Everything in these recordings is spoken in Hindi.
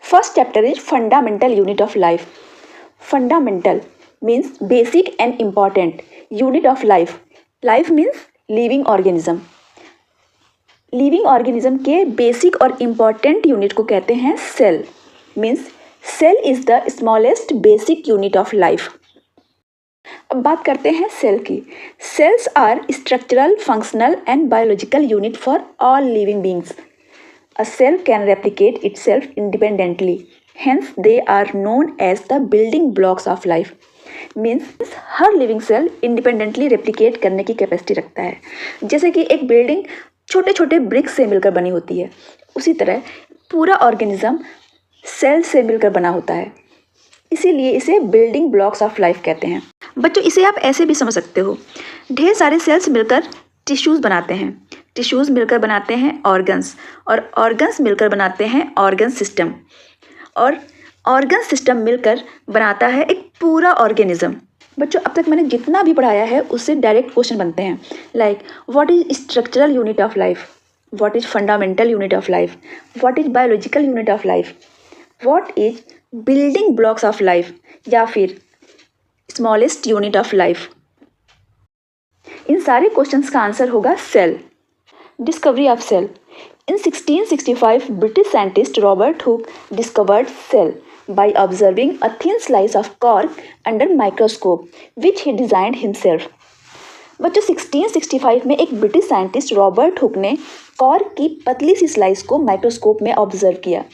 First chapter is fundamental unit of life. Fundamental means basic and important. Unit of life. Life means living organism. Living organism के बेसिक और इम्पॉर्टेंट यूनिट को कहते हैं cell. Means cell is the smallest basic unit of life. अब बात करते हैं सेल की. Cells are structural, functional and biological unit for all living beings. A cell can replicate itself independently, hence they are known as the building blocks of life. Means हर लिविंग सेल इंडिपेंडेंटली रेप्लिकेट करने की कैपेसिटी रखता है. जैसे कि एक बिल्डिंग छोटे छोटे ब्रिक्स से मिलकर बनी होती है, उसी तरह पूरा ऑर्गेनिज्म सेल से मिलकर बना होता है. इसीलिए इसे बिल्डिंग ब्लॉक्स ऑफ लाइफ कहते हैं. बच्चों, इसे आप ऐसे भी समझ सकते हो. ढेर सारे सेल्स मिलकर टिश्यूज़ बनाते हैं, टिश्यूज़ मिलकर बनाते हैं ऑर्गन्स, और ऑर्गन्स मिलकर बनाते हैं ऑर्गन सिस्टम, और ऑर्गन सिस्टम मिलकर बनाता है एक पूरा ऑर्गेनिज्म. बच्चों, अब तक मैंने जितना भी पढ़ाया है उससे डायरेक्ट क्वेश्चन बनते हैं. Like what is structural unit of life, what is fundamental unit of life, what is biological unit of life, what is building blocks of life, या फिर स्मॉलेस्ट यूनिट ऑफ लाइफ. इन सारे क्वेश्चंस का आंसर होगा cell. Discovery of cell. In 1665, British scientist Robert Hooke discovered cell by observing a thin slice of cork under microscope, which he designed himself. बच्चों, 1665 में एक ब्रिटिश साइंटिस्ट रॉबर्ट हुक ने कॉर्क की पतली सी स्लाइस को माइक्रोस्कोप में ऑब्जर्व किया,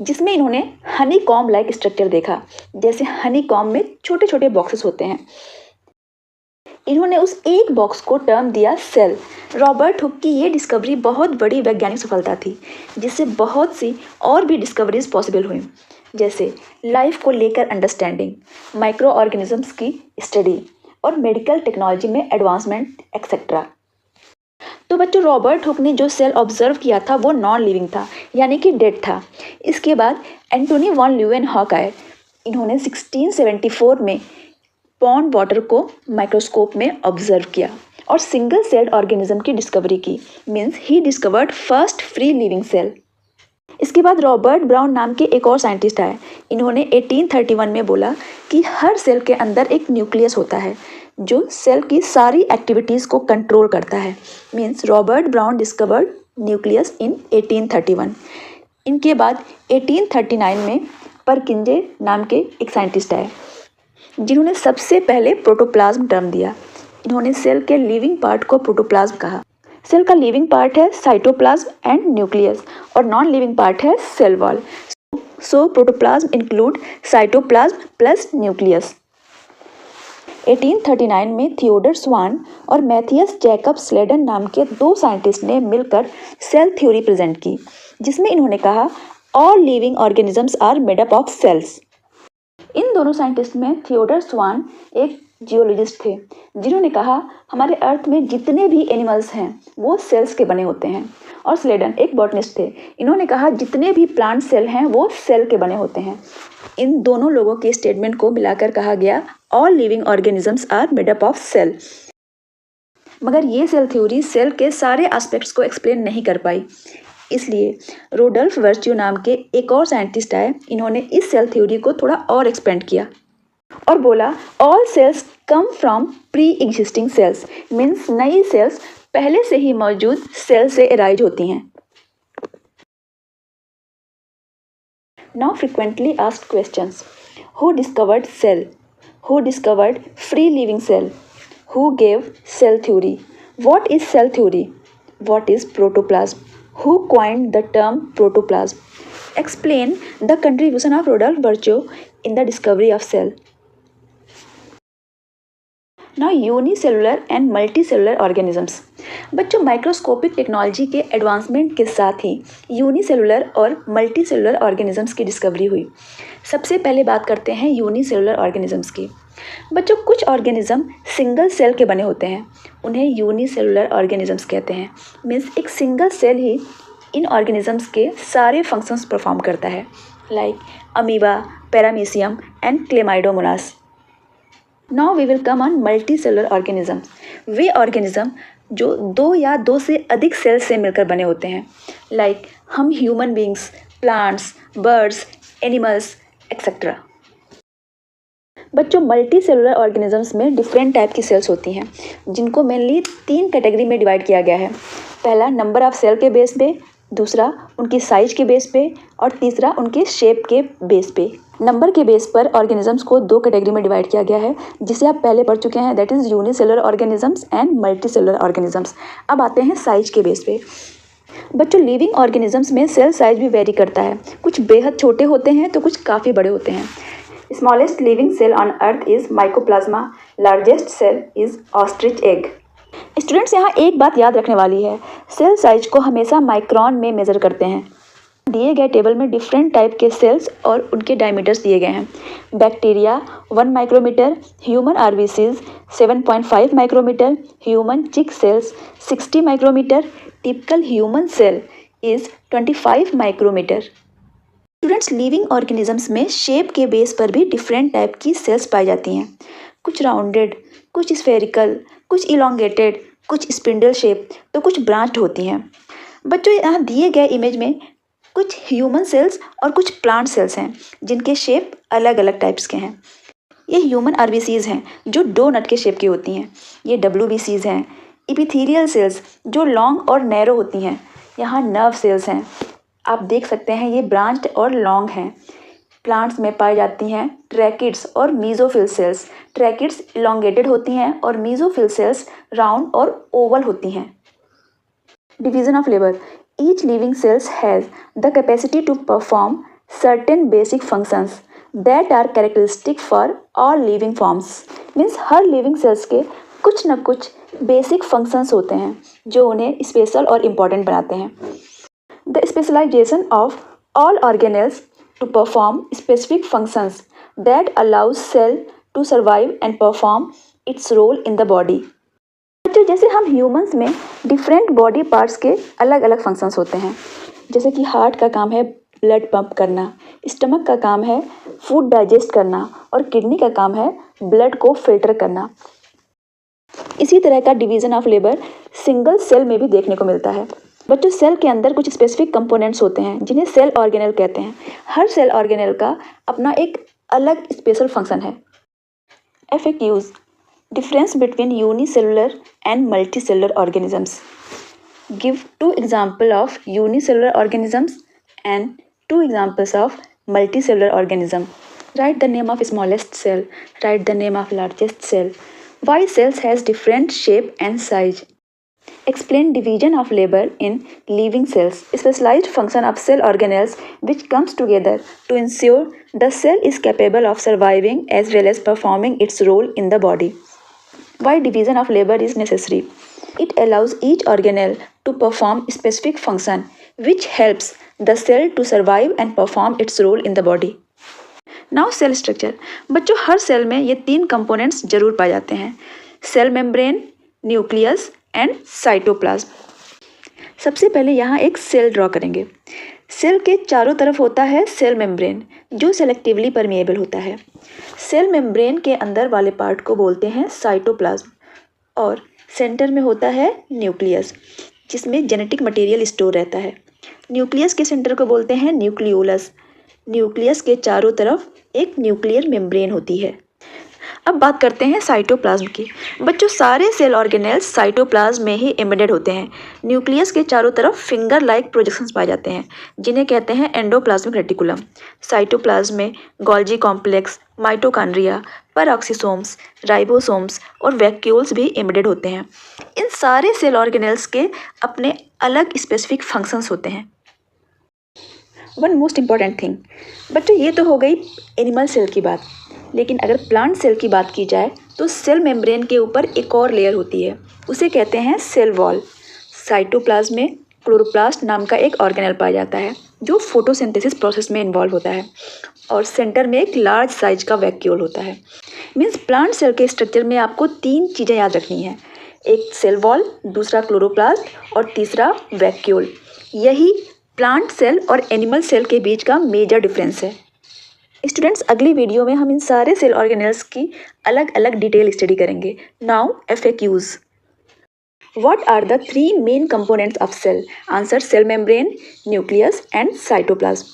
जिसमें इन्होंने हनी कॉम्ब लाइक स्ट्रक्चर देखा. जैसे हनी कॉम्ब में छोटे छोटे बॉक्सेस होते हैं. इन्होंने उस एक बॉक्स को टर्म दिया सेल. रॉबर्ट हुक की ये डिस्कवरी बहुत बड़ी वैज्ञानिक सफलता थी, जिससे बहुत सी और भी डिस्कवरीज पॉसिबल हुई, जैसे लाइफ को लेकर अंडरस्टैंडिंग, माइक्रो ऑर्गेनिजम्स की स्टडी और मेडिकल टेक्नोलॉजी में एडवांसमेंट एक्सेट्रा. तो बच्चों, रॉबर्ट हुक ने जो सेल ऑब्जर्व किया था वो नॉन लिविंग था, यानी कि डेड था. इसके बाद एंटोनी वॉन ल्यूवेनहॉक आए. इन्होंने 1674 में पॉन्ड वाटर को माइक्रोस्कोप में ऑब्जर्व किया और सिंगल सेल्ड ऑर्गेनिज्म की डिस्कवरी की. Means he discovered first free living cell. इसके बाद रॉबर्ट ब्राउन नाम के एक और साइंटिस्ट आए. इन्होंने 1831 में बोला कि हर सेल के अंदर एक न्यूक्लियस होता है जो सेल की सारी एक्टिविटीज़ को कंट्रोल करता है. Means Robert brown discovered nucleus in 1831. इनके बाद 1839 में परकिंजे नाम के एक साइंटिस्ट आए, जिन्होंने सबसे पहले प्रोटोप्लाज्म टर्म दिया. इन्होंने सेल के लिविंग पार्ट को प्रोटोप्लाज्म कहा. सेल का लिविंग पार्ट है साइटोप्लाज्म एंड न्यूक्लियस, और नॉन लिविंग पार्ट है cell wall. So protoplasm include cytoplasm plus nucleus. 1839 में थियोडर स्वान और मैथियस जैकब स्लेडन नाम के दो साइंटिस्ट ने मिलकर सेल थ्योरी प्रेजेंट की, जिसमें इन्होंने कहा all living organisms are made up of cells. इन दोनों साइंटिस्ट में थियोडर स्वान एक जियोलॉजिस्ट थे, जिन्होंने कहा हमारे अर्थ में जितने भी एनिमल्स हैं वो सेल्स के बने होते हैं, और स्लेडन एक बॉटनिस्ट थे. इन्होंने कहा जितने भी प्लांट सेल हैं वो सेल के बने होते हैं. इन दोनों लोगों के स्टेटमेंट को मिलाकर कहा गया all living organisms are made up of cell. मगर ये सेल थ्योरी सेल के सारे एस्पेक्ट्स को एक्सप्लेन नहीं कर पाई. इसलिए रोडल्फ वर्च्यू नाम के एक और साइंटिस्ट आए. इन्होंने इस सेल थ्योरी को थोड़ा और एक्सपेंड किया और बोला all cells come from pre existing cells. Means नई सेल्स पहले से ही मौजूद सेल से एराइज होती हैं. Now frequently asked questions. Who discovered cell, who discovered free living cell, who gave cell theory, what is cell theory, what is protoplasm, who coined the term protoplasm, explain the contribution of Rudolf Virchow in the discovery of cell. Now unicellular and multicellular organisms. बच्चों, माइक्रोस्कोपिक टेक्नोलॉजी के एडवांसमेंट के साथ ही यूनिसेलुलर और मल्टीसेलुलर ऑर्गेनिजम्स की डिस्कवरी हुई. सबसे पहले बात करते हैं यूनिसेलुलर ऑर्गेनिजम्स की. बच्चों, कुछ ऑर्गेनिज्म सिंगल सेल के बने होते हैं, उन्हें यूनिसेलुलर ऑर्गेनिजम्स कहते हैं. मीन्स एक सिंगल सेल ही इन ऑर्गेनिजम्स के सारे फंक्शंस परफॉर्म करता है, like amoeba, paramecium and chlamydomonas. Now we will come on multi cellular organism. वे ऑर्गेनिज्म जो दो या दो से अधिक सेल्स से मिलकर बने होते हैं, लाइक हम human beings, plants, birds animals etcetera. बच्चों, मल्टी सेलुलर ऑर्गेनिजम्स में डिफरेंट टाइप की सेल्स होती हैं जिनको मेनली 3 कैटेगरी में डिवाइड किया गया है। पहला नंबर ऑफ सेल के बेस पे, दूसरा उनकी साइज के बेस पे और तीसरा उनके शेप के बेस पे। नंबर के बेस पर ऑर्गेनिजम्स को 2 कैटेगरी में डिवाइड किया गया है जिसे आप पहले पढ़ चुके हैं, that is unicellular organisms and multi cellular organisms. अब आते हैं साइज के बेस पे। बच्चों, लिविंग ऑर्गेनिजम्स में सेल साइज भी वेरी करता है, कुछ बेहद छोटे होते हैं तो कुछ काफ़ी बड़े होते हैं। Smallest living cell on earth is mycoplasma, largest cell is ostrich egg. Students, यहाँ एक बात याद रखने वाली है, सेल साइज को हमेशा माइक्रोन में मेजर करते हैं। दिए गए टेबल में डिफरेंट टाइप के सेल्स और उनके डायमीटर्स दिए गए हैं। Bacteria 1 micrometre, human RBCs 7.5 micrometre, human cheek cells 60 micrometre, typical human cell is 25 micrometre. Students, living organisms में शेप के बेस पर भी डिफरेंट टाइप की सेल्स पाई जाती हैं, कुछ राउंडेड, कुछ स्फेरिकल, कुछ इलोंगेटेड, कुछ स्पिंडल शेप तो कुछ ब्रांच्ड होती हैं। बच्चों, यहाँ दिए गए इमेज में कुछ ह्यूमन सेल्स और कुछ प्लांट सेल्स हैं जिनके शेप अलग अलग टाइप्स के हैं। ये ह्यूमन आरबीसीज हैं जो डोनट के शेप की होती हैं। ये डब्ल्यूबीसीज हैं। इपिथेलियल सेल्स जो लॉन्ग और नैरो होती हैं। यहाँ नर्व सेल्स हैं, आप देख सकते हैं ये ब्रांच्ड और लॉन्ग हैं। प्लांट्स में पाई जाती हैं ट्रैकिड्स और मीजोफिल सेल्स। ट्रैकिड्स इलोंगेटेड होती हैं और मीजोफिल सेल्स राउंड और ओवल होती हैं। Division of labour, each living cells has the capacity to perform certain basic functions that are characteristic for all living forms। Means हर लिविंग सेल्स के कुछ न कुछ बेसिक फंक्शंस होते हैं जो उन्हें स्पेशल और इम्पॉर्टेंट बनाते हैं। The specialization of all organelles to perform specific functions that allows cell to survive and perform its role in the body. बच्चों, जैसे हम ह्यूमंस में डिफरेंट बॉडी पार्ट्स के अलग अलग फंक्शंस होते हैं, जैसे कि हार्ट का काम है ब्लड पंप करना, स्टमक का काम है फूड डाइजेस्ट करना और किडनी का काम है ब्लड को फिल्टर करना। इसी तरह का division of labour single cell में भी देखने को मिलता है। बच्चों, सेल के अंदर कुछ स्पेसिफिक कंपोनेंट्स होते हैं जिन्हें सेल ऑर्गेनेल कहते हैं। हर सेल ऑर्गेनेल का अपना एक अलग स्पेशल फंक्शन है। FAQs, difference between unicellular and multicellular organisms. Give 2 examples of unicellular organisms and 2 examples of multicellular organism. Write the name of smallest cell. Write the name of largest cell. Why cells has different shape and size. Explain division of labor in living cells. Specialized function of cell organelles which comes together to ensure the cell is capable of surviving as well as performing its role in the body. Why division of labor is necessary. It allows each organelle to perform specific function which helps the cell to survive and perform its role in the body. Now cell structure. बच्चों, हर सेल में ये 3 कंपोनेंट्स जरूर पाए जाते हैं, cell membrane, nucleus and cytoplasm. सबसे पहले यहाँ एक सेल ड्रॉ करेंगे। सेल के चारों तरफ होता है सेल मेम्ब्रेन जो सेलेक्टिवली परमिएबल होता है। सेल मेम्ब्रेन के अंदर वाले पार्ट को बोलते हैं साइटोप्लाज्म और सेंटर में होता है न्यूक्लियस जिसमें जेनेटिक मटेरियल स्टोर रहता है। न्यूक्लियस के सेंटर को बोलते हैं न्यूक्लियोलस। न्यूक्लियस के चारों तरफ एक न्यूक्लियर मेम्ब्रेन होती है। अब बात करते हैं साइटोप्लाज्म की। बच्चों, सारे सेल ऑर्गेनेल्स साइटोप्लाज्म में ही एम्बेडेड होते हैं। न्यूक्लियस के चारों तरफ फिंगर लाइक प्रोजेक्शंस पाए जाते हैं जिन्हें कहते हैं एंडोप्लाज्मिक रेटिकुलम। साइटोप्लाज्म में Golgi complex, mitochondria, peroxisomes, ribosomes और वैक्यूल्स भी एम्बेडेड होते हैं। इन सारे सेल ऑर्गेनेल्स के अपने अलग स्पेसिफिक फंक्शंस होते हैं। वन मोस्ट इम्पॉर्टेंट थिंग, बच्चों ये तो हो गई एनिमल सेल की बात, लेकिन अगर प्लांट सेल की बात की जाए तो सेल मेम्ब्रेन के ऊपर एक और लेयर होती है, उसे कहते हैं सेल वॉल। साइटोप्लाज्म में क्लोरोप्लास्ट नाम का एक ऑर्गेनेल पाया जाता है जो फोटोसिंथेसिस प्रोसेस में इन्वॉल्व होता है और सेंटर में एक लार्ज साइज का वैक्यूल होता है। मीन्स प्लांट सेल के स्ट्रक्चर में आपको 3 चीज़ें याद रखनी है, एक सेल वॉल, दूसरा क्लोरोप्लास्ट और तीसरा वैक्यूल। यही प्लांट सेल और एनिमल सेल के बीच का मेजर डिफरेंस है। स्टूडेंट्स, अगली वीडियो में हम इन सारे सेल ऑर्गेनेल्स की अलग अलग डिटेल स्टडी करेंगे। Now FAQs. What are the 3 main components of cell? Answer: cell membrane, nucleus and cytoplasm.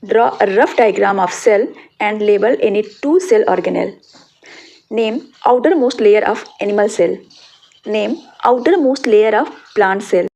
Draw a rough diagram of cell and label any two cell organelle. Name outermost layer of animal cell. Name outermost layer of plant cell.